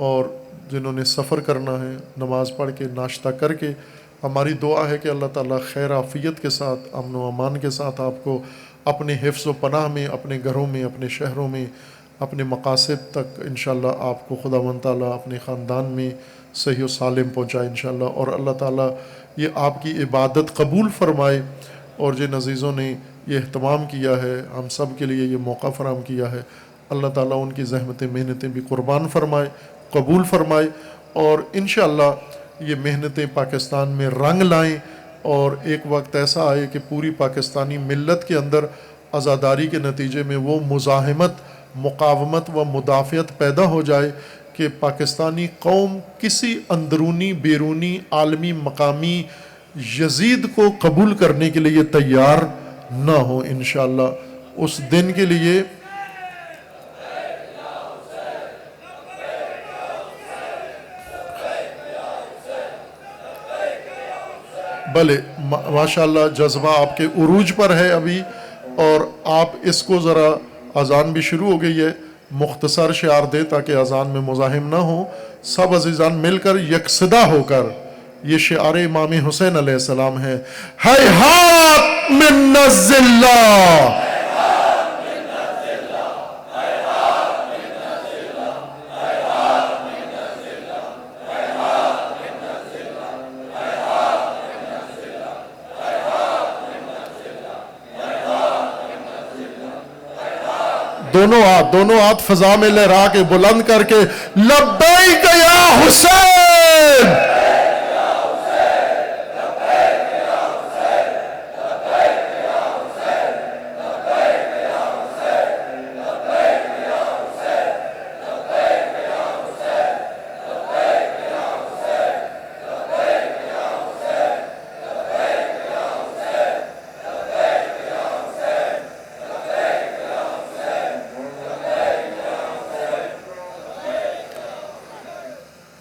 [SPEAKER 2] اور جنہوں نے سفر کرنا ہے نماز پڑھ کے ناشتہ کر کے، ہماری دعا ہے کہ اللہ تعالیٰ خیر عافیت کے ساتھ، امن و امان کے ساتھ آپ کو اپنے حفظ و پناہ میں، اپنے گھروں میں، اپنے شہروں میں، اپنے مقاصد تک انشاءاللہ آپ کو خداوند تعالیٰ اپنے خاندان میں صحیح و سالم پہنچائے انشاءاللہ، اور اللہ تعالیٰ یہ آپ کی عبادت قبول فرمائے، اور جن عزیزوں نے یہ اہتمام کیا ہے، ہم سب کے لیے یہ موقع فراہم کیا ہے، اللہ تعالیٰ ان کی زحمتیں محنتیں بھی قربان فرمائے، قبول فرمائے، اور انشاءاللہ یہ محنتیں پاکستان میں رنگ لائیں، اور ایک وقت ایسا آئے کہ پوری پاکستانی ملت کے اندر عزاداری کے نتیجے میں وہ مزاحمت، مقاومت و مدافعت پیدا ہو جائے کہ پاکستانی قوم کسی اندرونی بیرونی عالمی مقامی یزید کو قبول کرنے کے لیے تیار نہ ہو انشاءاللہ۔ اس دن کے لیے بلے ماشاءاللہ جذبہ آپ کے عروج پر ہے ابھی، اور آپ اس کو ذرا، اذان بھی شروع ہو گئی ہے، مختصر شعار دے تاکہ اذان میں مزاحم نہ ہو، سب عزیزان مل کر یکصدا ہو کر یہ شعار امام حسین علیہ السلام ہے، ہیہات من نزل اللہ، دونوں ہاتھ فضا میں لہرا کے بلند کر کے لبیک یا حسین،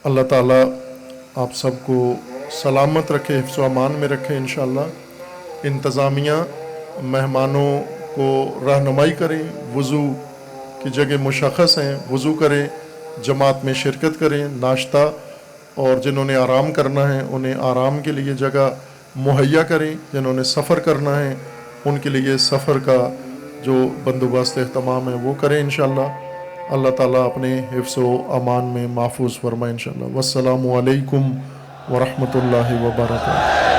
[SPEAKER 2] اللہ تعالیٰ آپ سب کو سلامت رکھے، حفظ و امان میں رکھے انشاءاللہ۔ انتظامیہ مہمانوں کو رہنمائی کریں، وضو کی جگہ مشخص ہیں، وضو کریں، جماعت میں شرکت کریں، ناشتہ، اور جنہوں نے آرام کرنا ہے انہیں آرام کے لیے جگہ مہیا کریں، جنہوں نے سفر کرنا ہے ان کے لیے سفر کا جو بندوبست اہتمام ہے وہ کریں انشاءاللہ۔ اللہ تعالیٰ اپنے حفظ و امان میں محفوظ فرمائے انشاءاللہ۔ والسلام علیکم ورحمۃ اللہ وبرکاتہ۔